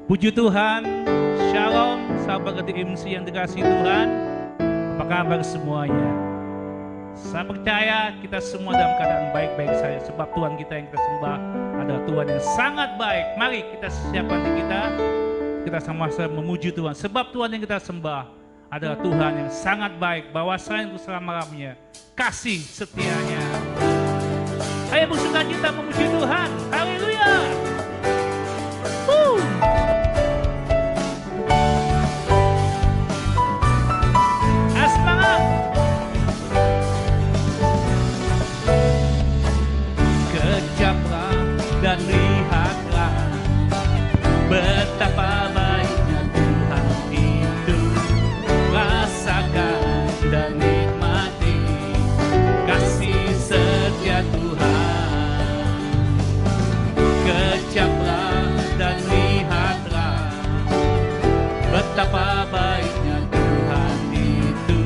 Puji Tuhan, Shalom, sahabat MC yang dikasihi Tuhan. Apa kabar semuanya? Saya percaya kita semua dalam keadaan baik-baik saja, sebab Tuhan kita yang kita sembah adalah Tuhan yang sangat baik. Mari kita siapkan diri kita sama-sama memuji Tuhan, sebab Tuhan yang kita sembah adalah Tuhan yang sangat baik, bahwasanya untuk selama-lamanya kasih setianya. Ayo bersuka cita memuji Tuhan. Haleluya. Semangat. Kejaplah dan lihatlah betapa baiknya Tuhan itu. Rasakan dan nikmati kasih setia Tuhan. Kejaplah dan lihatlah betapa baiknya Tuhan itu.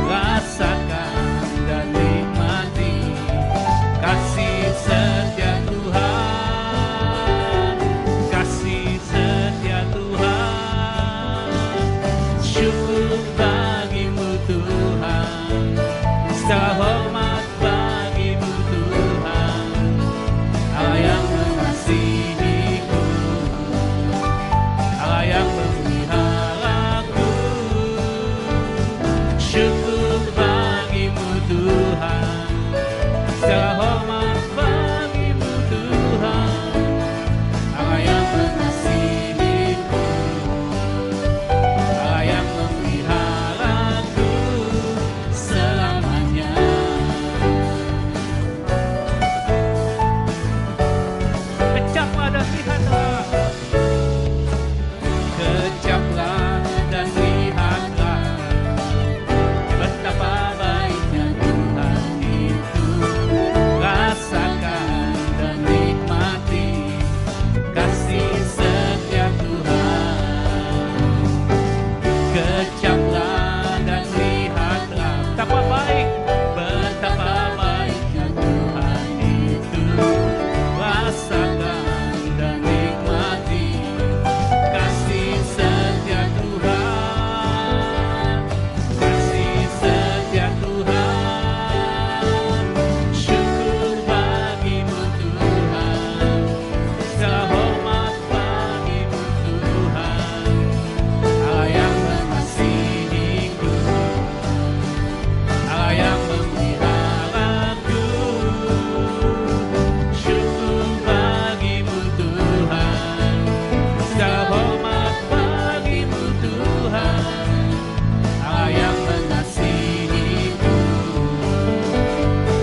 Rasakan dan nikmati kasih setia Tuhan. Kasih setia Tuhan. Syukur bagimu Tuhan. Segala hormat bagimu Tuhan. Allah yang mengasihiku, Allah yang memeliharaku. Syukur bagimu Tuhan. Segala hormat bagimu Tuhan. Allah yang mengasihiku, Allah yang memeliharaku selamanya. Kejaplah dan lihatlah. Kejaplah dan lihatlah betapa baiknya Tuhan itu. Rasakan dan nikmati kasih setia Tuhan. Kejaplah dan lihatlah betapa baiknya Tuhan itu. Rasakan dan nikmati kasih setia Tuhan. Kasih setia Tuhan. Syukur bagimu Tuhan. Segala hormat bagimu Tuhan. Allah yang mengasihiku, Allah yang memeliharaku. Syukur bagimu Tuhan. Segala hormat bagimu Tuhan. Allah yang mengasihiku,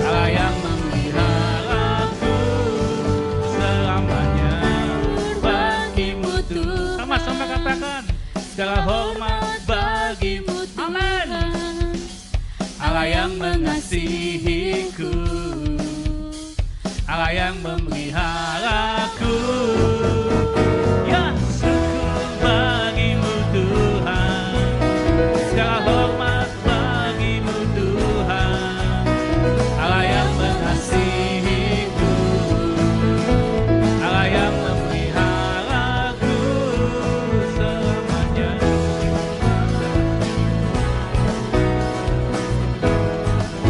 Allah yang memeliharaku selamanya. Bagimu Tuhan. Sama-sama katakan, segala hormat bagimu Tuhan. Amin. Allah yang mengasihiku, Allah yang memeliharaku. Ya, syukur bagimu Tuhan. Segala hormat bagimu Tuhan. Allah yang mengasihiku, Allah yang memeliharaku selamanya.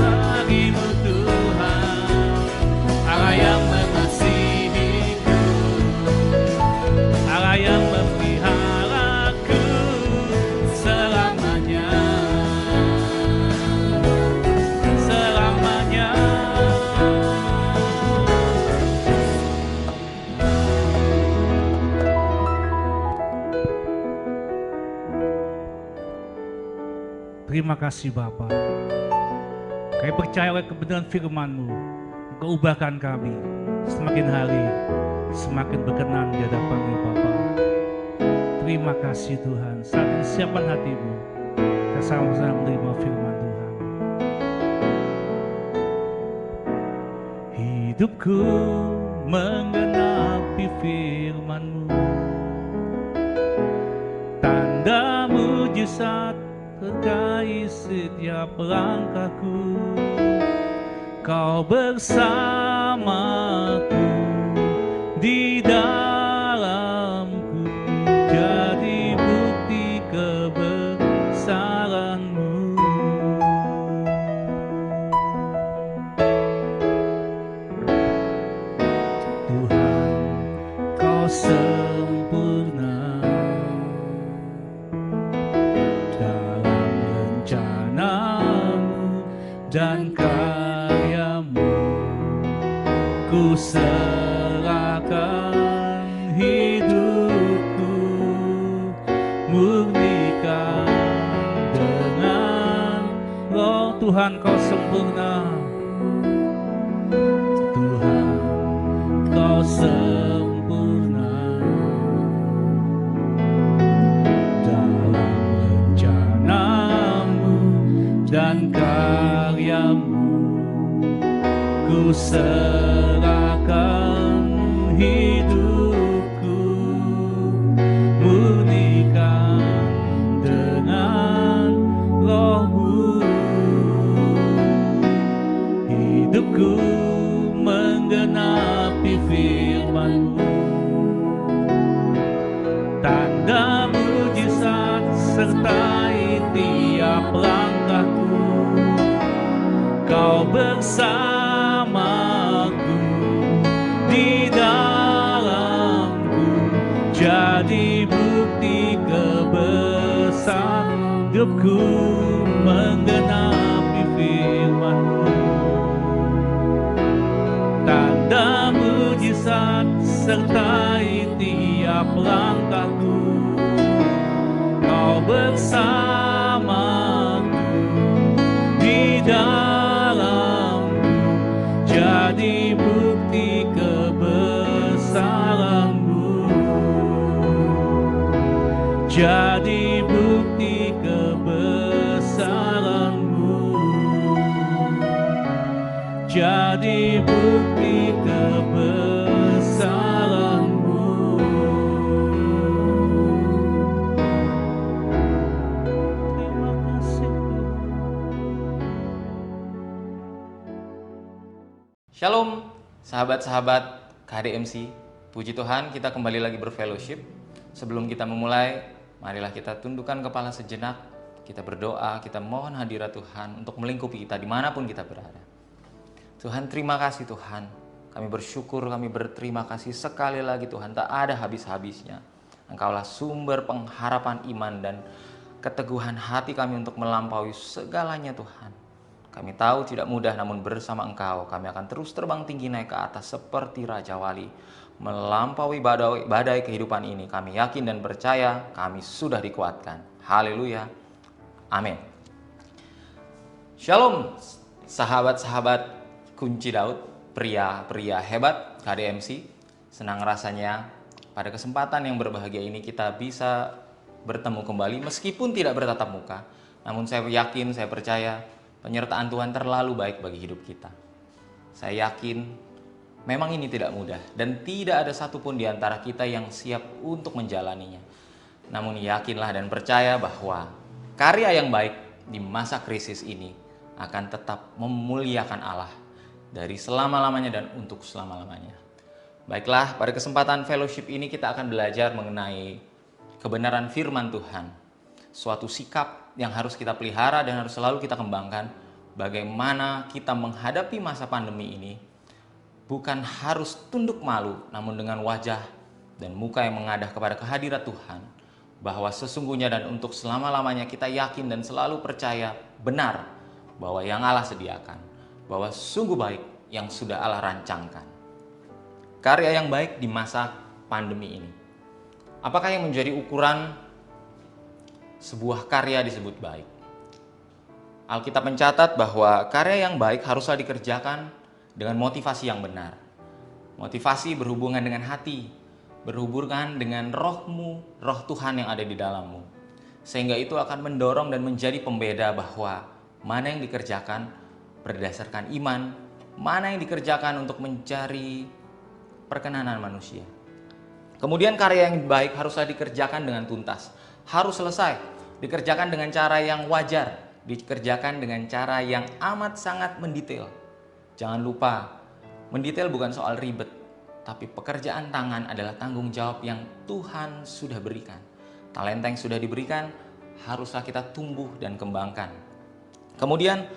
Bagimu Tuhan. Allah yang mengasihiku, Allah yang memeliharaku selamanya. Selamanya. Terima kasih Bapa. Kami percaya oleh kebenaran firman-Mu, Engkau ubahkan kami semakin hari semakin berkenan di hadapan-Mu Bapa. Terima kasih Tuhan. Saat ini siapkan hatimu, kita sama-sama menerima firman Tuhan. Hidupku menggenapi firman-Mu, tanda mujizat terkait setiap langkahku. Kau bersamaku di dalamku. dan karyamu. Ku serahkan hidupku, murnikan dengan Roh Tuhan. Kau sempurna Tuhan, Kau sempurna dalam rencanamu dan karyamu. Ku serahkan hidupku, murnikan dengan Roh-Mu. Hidupku menggenapi firman-Mu, tanda mujizat sertai tiap langkahku. Kau bersamaku, di dalamku, jadi bukti kebesaran. Hidupku menggenapi firman-Mu, tanda mujizat sertai tiap langkahku. Kau bersamaku, di dalamku, jadi bukti kebesaran-Mu, jadi bukti kebesaran-Mu, jadi bukti kebesaran-Mu. Terima kasih Tuhan. Shalom, sahabat-sahabat KDMC. Puji Tuhan, kita kembali lagi berfellowship. Sebelum kita memulai, marilah kita tundukkan kepala sejenak. Kita berdoa, kita mohon hadirat Tuhan untuk melingkupi kita dimanapun kita berada. Tuhan, terima kasih Tuhan. Kami bersyukur, kami berterima kasih sekali lagi Tuhan. Tak ada habis-habisnya. Engkaulah sumber pengharapan iman dan keteguhan hati kami untuk melampaui segalanya Tuhan. Kami tahu tidak mudah, namun bersama Engkau kami akan terus terbang tinggi naik ke atas seperti Raja Wali. Melampaui badai kehidupan ini. Kami yakin dan percaya kami sudah dikuatkan. Haleluya. Amin. Shalom, sahabat-sahabat Kunci Daud, pria-pria hebat KDMC. Senang rasanya pada kesempatan yang berbahagia ini kita bisa bertemu kembali meskipun tidak bertatap muka. Namun saya yakin, saya percaya penyertaan Tuhan terlalu baik bagi hidup kita. Saya yakin memang ini tidak mudah dan tidak ada satupun di antara kita yang siap untuk menjalaninya. Namun yakinlah dan percaya bahwa karya yang baik di masa krisis ini akan tetap memuliakan Allah dari selama-lamanya dan untuk selama-lamanya. Baiklah, pada kesempatan fellowship ini kita akan belajar mengenai kebenaran firman Tuhan. Suatu sikap yang harus kita pelihara dan harus selalu kita kembangkan. Bagaimana kita menghadapi masa pandemi ini, bukan harus tunduk malu, namun dengan wajah dan muka yang mengadah kepada kehadirat Tuhan. Bahwa sesungguhnya dan untuk selama-lamanya kita yakin dan selalu percaya benar bahwa yang Allah sediakan, bahwa sungguh baik yang sudah Allah rancangkan. Karya yang baik di masa pandemi ini. Apakah yang menjadi ukuran sebuah karya disebut baik? Alkitab mencatat bahwa karya yang baik haruslah dikerjakan dengan motivasi yang benar. Motivasi berhubungan dengan hati, berhubungan dengan rohmu, roh Tuhan yang ada di dalammu. Sehingga itu akan mendorong dan menjadi pembeda bahwa mana yang dikerjakan berdasarkan iman, mana yang dikerjakan untuk mencari perkenanan manusia. Kemudian karya yang baik haruslah dikerjakan dengan tuntas, harus selesai, dikerjakan dengan cara yang wajar, dikerjakan dengan cara yang amat sangat mendetail. Jangan lupa, mendetail bukan soal ribet, tapi pekerjaan tangan adalah tanggung jawab yang Tuhan sudah berikan. Talenta yang sudah diberikan haruslah kita tumbuh dan kembangkan. Kemudian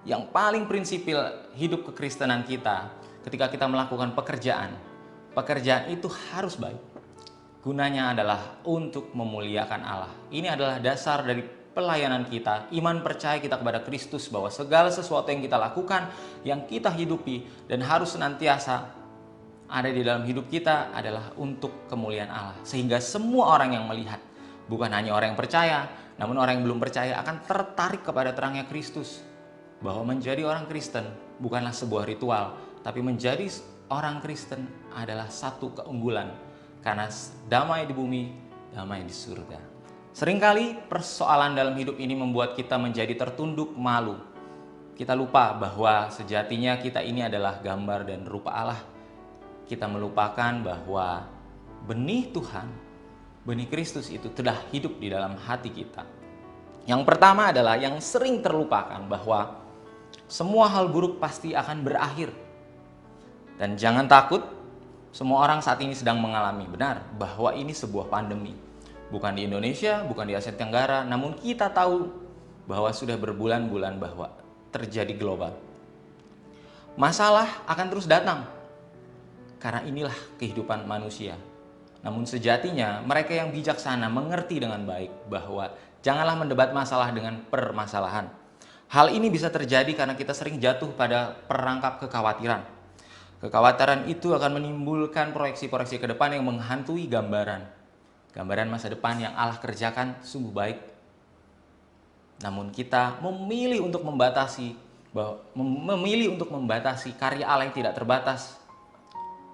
yang paling prinsipil hidup kekristenan kita, ketika kita melakukan pekerjaan itu harus baik. Gunanya adalah untuk memuliakan Allah. Ini adalah dasar dari pelayanan kita, iman percaya kita kepada Kristus bahwa segala sesuatu yang kita lakukan, yang kita hidupi dan harus senantiasa ada di dalam hidup kita adalah untuk kemuliaan Allah. Sehingga semua orang yang melihat, bukan hanya orang yang percaya, namun orang yang belum percaya akan tertarik kepada terangnya Kristus. Bahwa menjadi orang Kristen bukanlah sebuah ritual, tapi menjadi orang Kristen adalah satu keunggulan. Karena damai di bumi, damai di surga. Seringkali persoalan dalam hidup ini membuat kita menjadi tertunduk malu. Kita lupa bahwa sejatinya kita ini adalah gambar dan rupa Allah. Kita melupakan bahwa benih Tuhan, benih Kristus itu telah hidup di dalam hati kita. Yang pertama adalah yang sering terlupakan bahwa semua hal buruk pasti akan berakhir. Dan jangan takut, semua orang saat ini sedang mengalami benar bahwa ini sebuah pandemi. Bukan di Indonesia, bukan di Asia Tenggara, namun kita tahu bahwa sudah berbulan-bulan bahwa terjadi global. Masalah akan terus datang. Karena inilah kehidupan manusia. Namun sejatinya mereka yang bijaksana mengerti dengan baik bahwa janganlah mendebat masalah dengan permasalahan. Hal ini bisa terjadi karena kita sering jatuh pada perangkap kekhawatiran. Kekhawatiran itu akan menimbulkan proyeksi-proyeksi ke depan yang menghantui gambaran masa depan yang Allah kerjakan sungguh baik. Namun kita memilih untuk membatasi karya Allah yang tidak terbatas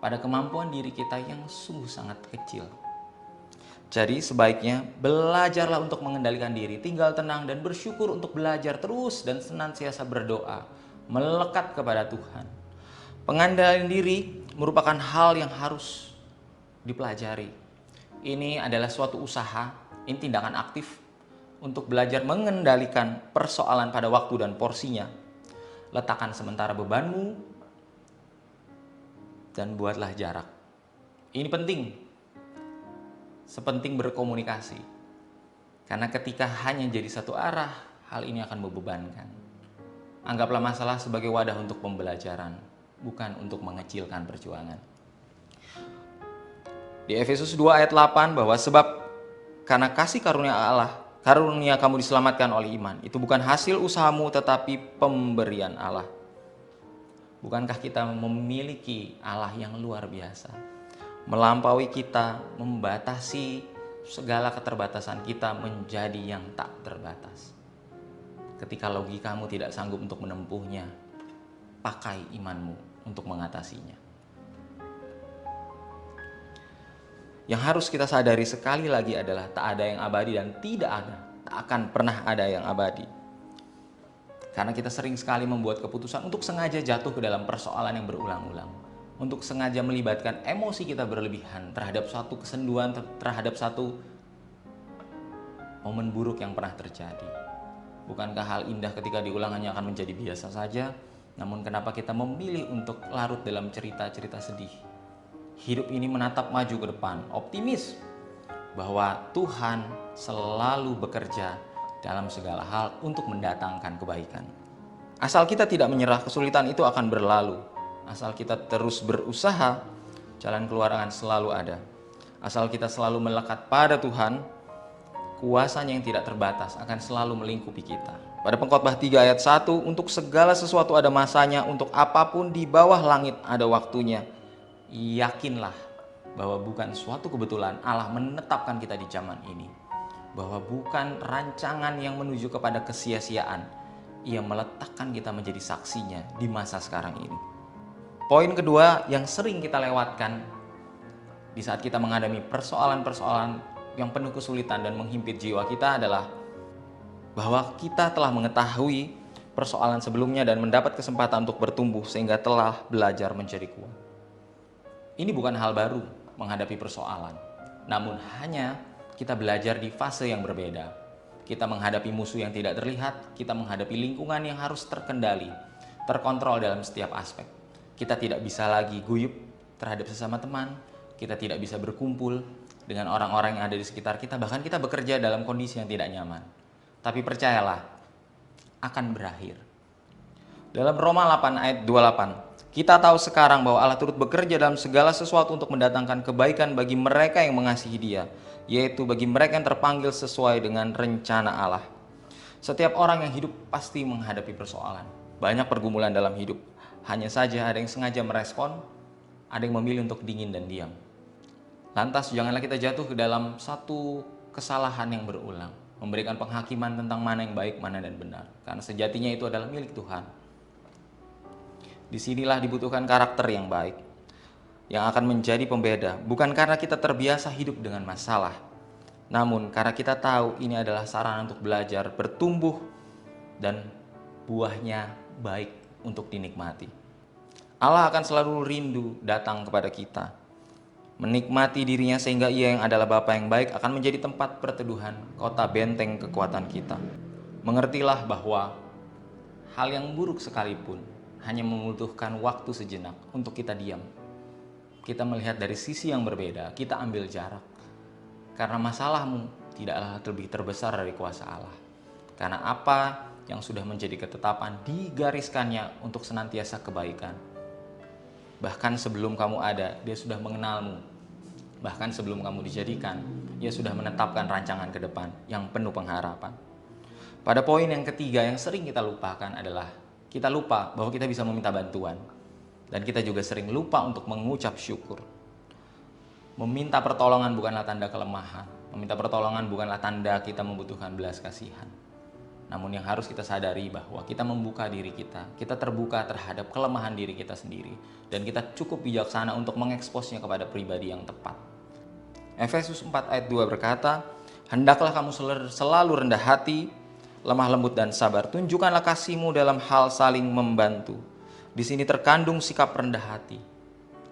pada kemampuan diri kita yang sungguh sangat kecil. Jadi sebaiknya belajarlah untuk mengendalikan diri, tinggal tenang dan bersyukur untuk belajar terus dan senantiasa berdoa, melekat kepada Tuhan. Pengendalian diri merupakan hal yang harus dipelajari. Ini adalah suatu usaha, ini tindakan aktif untuk belajar mengendalikan persoalan pada waktu dan porsinya. Letakkan sementara bebanmu, dan buatlah jarak. Ini penting, sepenting berkomunikasi. Karena ketika hanya jadi satu arah, hal ini akan membebankan. Anggaplah masalah sebagai wadah untuk pembelajaran, bukan untuk mengecilkan perjuangan. Di Efesus 2 ayat 8 bahwa sebab karena kasih karunia Allah, karunia kamu diselamatkan oleh iman. Itu bukan hasil usahamu tetapi pemberian Allah. Bukankah kita memiliki Allah yang luar biasa? Melampaui kita, membatasi segala keterbatasan kita menjadi yang tak terbatas. Ketika logikamu tidak sanggup untuk menempuhnya, pakai imanmu untuk mengatasinya. Yang harus kita sadari sekali lagi adalah tak ada yang abadi dan tak akan pernah ada yang abadi. Karena kita sering sekali membuat keputusan untuk sengaja jatuh ke dalam persoalan yang berulang-ulang. Untuk sengaja melibatkan emosi kita berlebihan terhadap suatu kesenduan, terhadap satu momen buruk yang pernah terjadi. Bukankah hal indah ketika diulangannya akan menjadi biasa saja? Namun kenapa kita memilih untuk larut dalam cerita-cerita sedih? Hidup ini menatap maju ke depan, optimis bahwa Tuhan selalu bekerja dalam segala hal untuk mendatangkan kebaikan. Asal kita tidak menyerah, kesulitan itu akan berlalu. Asal kita terus berusaha, jalan keluar akan selalu ada. Asal kita selalu melekat pada Tuhan, kuasanya yang tidak terbatas akan selalu melingkupi kita. Pada Pengkhotbah 3 ayat 1, untuk segala sesuatu ada masanya, untuk apapun di bawah langit ada waktunya. Yakinlah bahwa bukan suatu kebetulan Allah menetapkan kita di zaman ini. Bahwa bukan rancangan yang menuju kepada kesia-siaan. Ia meletakkan kita menjadi saksinya di masa sekarang ini. Poin kedua yang sering kita lewatkan di saat kita menghadapi persoalan-persoalan yang penuh kesulitan dan menghimpit jiwa kita adalah bahwa kita telah mengetahui persoalan sebelumnya dan mendapat kesempatan untuk bertumbuh sehingga telah belajar menjadi kuat. Ini bukan hal baru menghadapi persoalan, namun hanya kita belajar di fase yang berbeda. Kita menghadapi musuh yang tidak terlihat, kita menghadapi lingkungan yang harus terkendali, terkontrol dalam setiap aspek. Kita tidak bisa lagi guyup terhadap sesama teman, kita tidak bisa berkumpul dengan orang-orang yang ada di sekitar kita, bahkan kita bekerja dalam kondisi yang tidak nyaman. Tapi percayalah, akan berakhir. Dalam Roma 8 ayat 28, kita tahu sekarang bahwa Allah turut bekerja dalam segala sesuatu untuk mendatangkan kebaikan bagi mereka yang mengasihi Dia, yaitu bagi mereka yang terpanggil sesuai dengan rencana Allah. Setiap orang yang hidup pasti menghadapi persoalan. Banyak pergumulan dalam hidup. Hanya saja ada yang sengaja merespon, ada yang memilih untuk dingin dan diam. Lantas janganlah kita jatuh ke dalam satu kesalahan yang berulang, memberikan penghakiman tentang mana yang baik, mana dan benar. Karena sejatinya itu adalah milik Tuhan. Disinilah dibutuhkan karakter yang baik, yang akan menjadi pembeda, bukan karena kita terbiasa hidup dengan masalah, namun karena kita tahu ini adalah sarana untuk belajar, bertumbuh, dan buahnya baik untuk dinikmati. Allah akan selalu rindu datang kepada kita, menikmati dirinya sehingga Ia yang adalah Bapa yang baik akan menjadi tempat perteduhan, kota benteng kekuatan kita. Mengertilah bahwa hal yang buruk sekalipun hanya membutuhkan waktu sejenak untuk kita diam. Kita melihat dari sisi yang berbeda, kita ambil jarak. Karena masalahmu tidaklah lebih terbesar dari kuasa Allah. Karena apa yang sudah menjadi ketetapan digariskannya untuk senantiasa kebaikan. Bahkan sebelum kamu ada, Dia sudah mengenalmu. Bahkan sebelum kamu dijadikan, Dia sudah menetapkan rancangan ke depan yang penuh pengharapan. Pada poin yang ketiga yang sering kita lupakan adalah kita lupa bahwa kita bisa meminta bantuan. Dan kita juga sering lupa untuk mengucap syukur. Meminta pertolongan bukanlah tanda kelemahan. Meminta pertolongan bukanlah tanda kita membutuhkan belas kasihan. Namun yang harus kita sadari bahwa kita membuka diri kita terbuka terhadap kelemahan diri kita sendiri. Dan kita cukup bijaksana untuk mengeksposnya kepada pribadi yang tepat. Efesus 4 ayat 2 berkata, "Hendaklah kamu selalu rendah hati, lemah lembut dan sabar. Tunjukkanlah kasihmu dalam hal saling membantu." Di sini terkandung sikap rendah hati.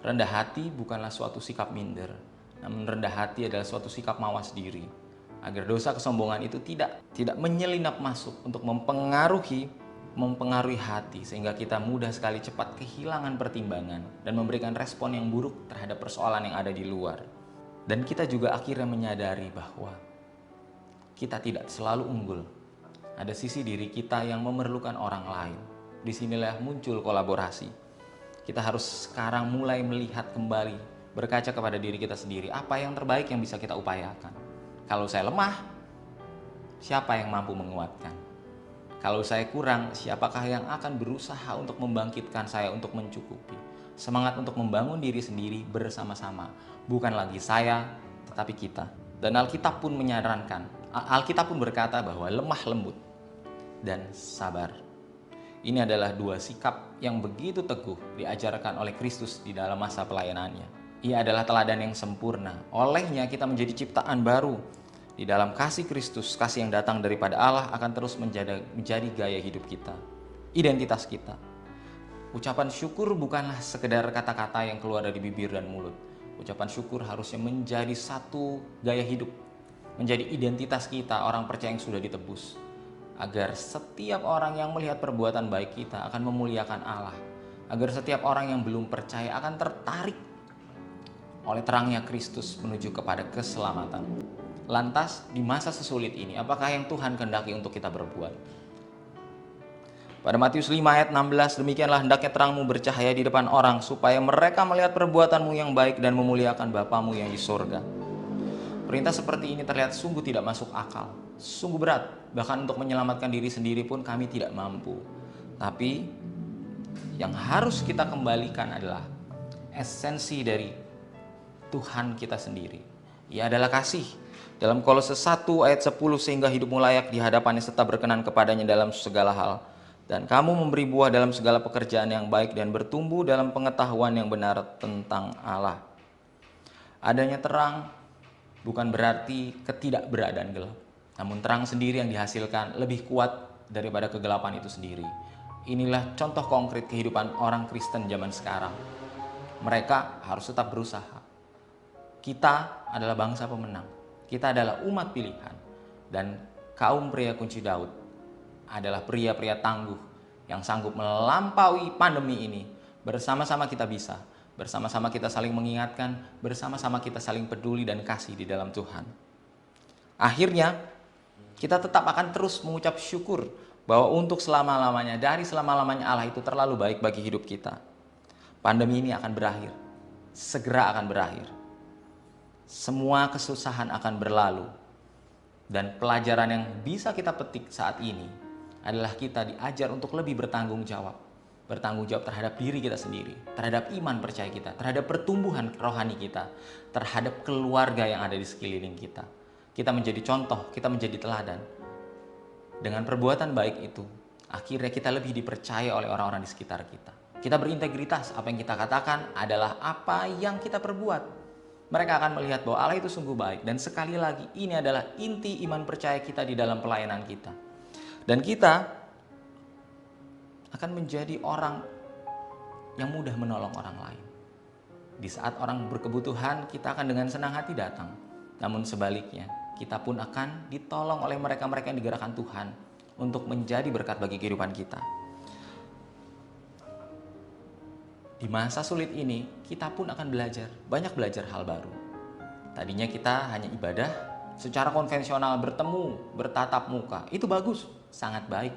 Rendah hati bukanlah suatu sikap minder, namun rendah hati adalah suatu sikap mawas diri. Agar dosa kesombongan itu tidak menyelinap masuk untuk mempengaruhi hati, sehingga kita mudah sekali cepat kehilangan pertimbangan dan memberikan respon yang buruk terhadap persoalan yang ada di luar. Dan kita juga akhirnya menyadari bahwa kita tidak selalu unggul. Ada sisi diri kita yang memerlukan orang lain. Disinilah muncul kolaborasi. Kita harus sekarang mulai melihat kembali, berkaca kepada diri kita sendiri. Apa yang terbaik yang bisa kita upayakan? Kalau saya lemah, siapa yang mampu menguatkan? Kalau saya kurang, siapakah yang akan berusaha untuk membangkitkan saya untuk mencukupi? Semangat untuk membangun diri sendiri bersama-sama. Bukan lagi saya, tetapi kita. Dan Alkitab pun berkata bahwa lemah lembut dan sabar. Ini adalah dua sikap yang begitu teguh diajarkan oleh Kristus di dalam masa pelayanannya. Ia adalah teladan yang sempurna. Olehnya kita menjadi ciptaan baru. Di dalam kasih Kristus, kasih yang datang daripada Allah akan terus menjadi gaya hidup kita, identitas kita. Ucapan syukur bukanlah sekedar kata-kata yang keluar dari bibir dan mulut. Ucapan syukur harusnya menjadi satu gaya hidup, menjadi identitas kita, orang percaya yang sudah ditebus. Agar setiap orang yang melihat perbuatan baik kita akan memuliakan Allah. Agar setiap orang yang belum percaya akan tertarik oleh terangnya Kristus menuju kepada keselamatan. Lantas di masa sesulit ini, apakah yang Tuhan kehendaki untuk kita berbuat? Pada Matius 5 ayat 16, "Demikianlah hendaknya terangmu bercahaya di depan orang, supaya mereka melihat perbuatanmu yang baik dan memuliakan Bapamu yang di sorga." Perintah seperti ini terlihat sungguh tidak masuk akal, sungguh berat. Bahkan untuk menyelamatkan diri sendiri pun kami tidak mampu. Tapi yang harus kita kembalikan adalah esensi dari Tuhan kita sendiri. Ia adalah kasih. Dalam Kolose 1 ayat 10, "Sehingga hidupmu layak di hadapannya serta berkenan kepadanya dalam segala hal. Dan kamu memberi buah dalam segala pekerjaan yang baik dan bertumbuh dalam pengetahuan yang benar tentang Allah." Adanya terang bukan berarti ketidakberadaan gelap. Namun terang sendiri yang dihasilkan lebih kuat daripada kegelapan itu sendiri. Inilah contoh konkret kehidupan orang Kristen zaman sekarang. Mereka harus tetap berusaha. Kita adalah bangsa pemenang. Kita adalah umat pilihan. Dan kaum pria kunci Daud adalah pria-pria tangguh yang sanggup melampaui pandemi ini. Bersama-sama kita bisa. Bersama-sama kita saling mengingatkan, bersama-sama kita saling peduli dan kasih di dalam Tuhan. Akhirnya, kita tetap akan terus mengucap syukur bahwa untuk selama-lamanya, dari selama-lamanya Allah itu terlalu baik bagi hidup kita. Pandemi ini akan berakhir, segera akan berakhir. Semua kesusahan akan berlalu. Dan pelajaran yang bisa kita petik saat ini adalah kita diajar untuk lebih bertanggung jawab. Bertanggung jawab terhadap diri kita sendiri, terhadap iman percaya kita, terhadap pertumbuhan rohani kita, terhadap keluarga yang ada di sekeliling kita. Kita menjadi contoh, kita menjadi teladan. Dengan perbuatan baik itu, akhirnya kita lebih dipercaya oleh orang-orang di sekitar kita. Kita berintegritas, apa yang kita katakan adalah apa yang kita perbuat. Mereka akan melihat bahwa Allah itu sungguh baik. Dan sekali lagi, ini adalah inti iman percaya kita di dalam pelayanan kita. Dan kita akan menjadi orang yang mudah menolong orang lain. Di saat orang berkebutuhan, kita akan dengan senang hati datang. Namun sebaliknya, kita pun akan ditolong oleh mereka-mereka yang digerakkan Tuhan untuk menjadi berkat bagi kehidupan kita. Di masa sulit ini, kita pun akan banyak belajar hal baru. Tadinya kita hanya ibadah secara konvensional, bertemu, bertatap muka. Itu bagus, sangat baik.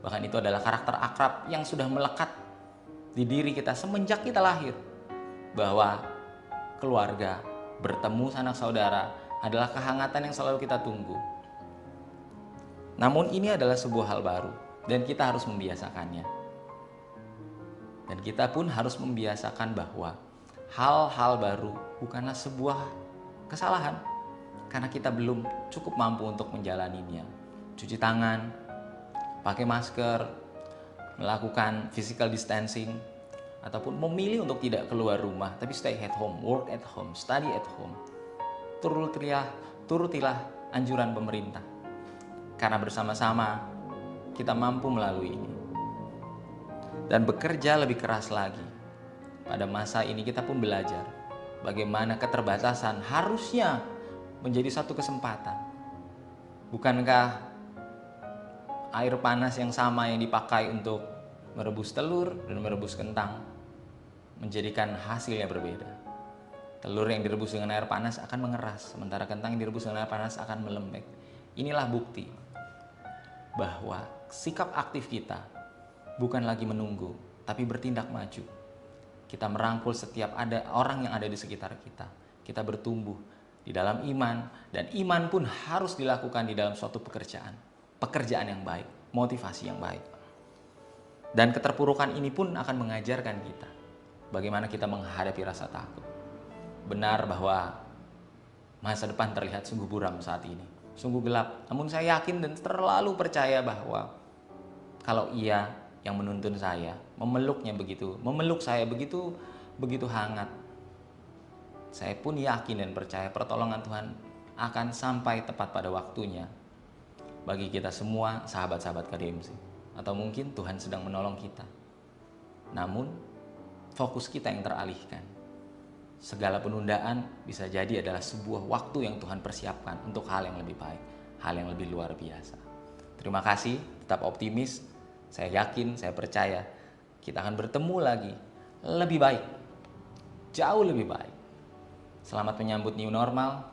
Bahkan itu adalah karakter akrab yang sudah melekat di diri kita semenjak kita lahir. Bahwa keluarga, bertemu sanak saudara adalah kehangatan yang selalu kita tunggu. Namun ini adalah sebuah hal baru dan kita harus membiasakannya. Dan kita pun harus membiasakan bahwa hal-hal baru bukanlah sebuah kesalahan. Karena kita belum cukup mampu untuk menjalaninya. Cuci tangan, pakai masker, melakukan physical distancing, ataupun memilih untuk tidak keluar rumah, tapi stay at home, work at home, study at home. Turutilah anjuran pemerintah. Karena bersama-sama kita mampu melalui ini. Dan bekerja lebih keras lagi. Pada masa ini kita pun belajar bagaimana keterbatasan harusnya menjadi satu kesempatan. Bukankah air panas yang sama yang dipakai untuk merebus telur dan merebus kentang menjadikan hasilnya berbeda? Telur yang direbus dengan air panas akan mengeras, sementara kentang yang direbus dengan air panas akan melembek. Inilah bukti bahwa sikap aktif kita bukan lagi menunggu, tapi bertindak maju. Kita merangkul setiap orang yang ada di sekitar kita. Kita bertumbuh di dalam iman, dan iman pun harus dilakukan di dalam suatu pekerjaan. Pekerjaan yang baik, motivasi yang baik. Dan keterpurukan ini pun akan mengajarkan kita bagaimana kita menghadapi rasa takut. Benar bahwa masa depan terlihat sungguh buram saat ini, sungguh gelap. Namun saya yakin dan terlalu percaya bahwa kalau Ia yang menuntun saya, memeluk saya begitu hangat. Saya pun yakin dan percaya pertolongan Tuhan akan sampai tepat pada waktunya bagi kita semua sahabat-sahabat KDMC. Atau mungkin Tuhan sedang menolong kita. Namun fokus kita yang teralihkan. Segala penundaan bisa jadi adalah sebuah waktu yang Tuhan persiapkan untuk hal yang lebih baik, hal yang lebih luar biasa. Terima kasih, tetap optimis. Saya yakin, saya percaya kita akan bertemu lagi lebih baik, jauh lebih baik. Selamat menyambut new normal,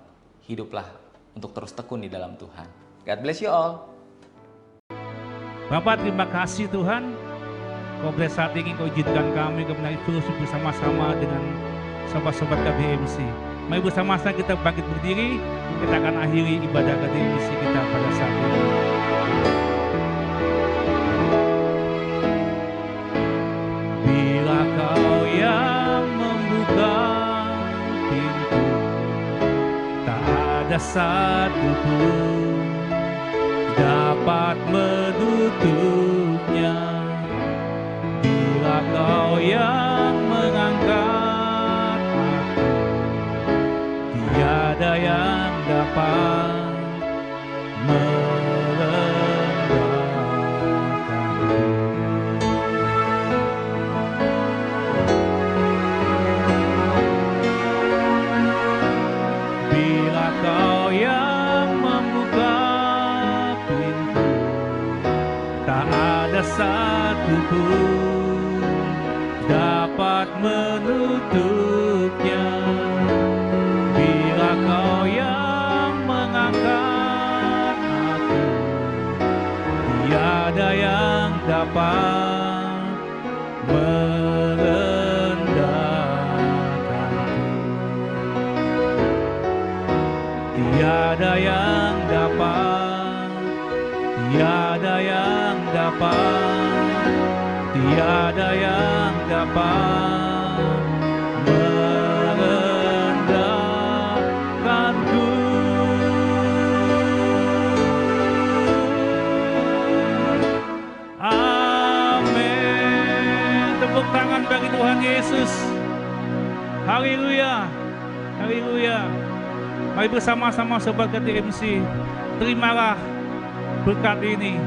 hiduplah untuk terus tekun di dalam Tuhan. God bless you all. Bapak, terima kasih Tuhan. Kau boleh saat ini Kau izinkan kami kebenaran itu bersama-sama dengan sobat-sobat KDMC. Mari bersama-sama kita bangkit berdiri, kita akan akhiri ibadah KDMC kita pada saat ini. Bila Kau yang membuka pintu, tak ada satu pun dapat menutupnya. Bila Kau yang mengangkat aku, tiada yang dapat satu pun dapat menutupnya. Bila Kau yang mengangkat aku, tiada yang dapat merendahkanku. Tiada yang dapat ada yang dapat merendahkanku. Amin. Tepuk tangan bagi Tuhan Yesus. Haleluya. Haleluya. Mari bersama-sama sobat KTMC, terimalah berkat ini.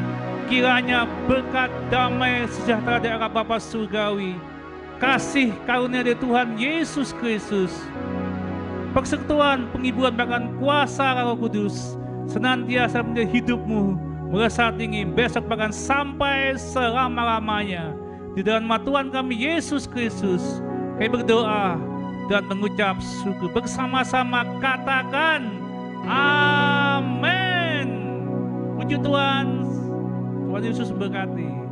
Kiranya berkat damai sejahtera dari arah Bapa Surgawi, kasih karunia dari Tuhan Yesus Kristus, persekutuan, penghiburan bahkan kuasa Roh Kudus senantiasa menjadi hidupmu, melesat tinggi besok bahkan sampai selama-lamanya. Di dalam nama Tuhan kami Yesus Kristus, kami berdoa dan mengucap syukur. Bersama-sama katakan amin. Puji Tuhan. Tuhan Yesus berkati.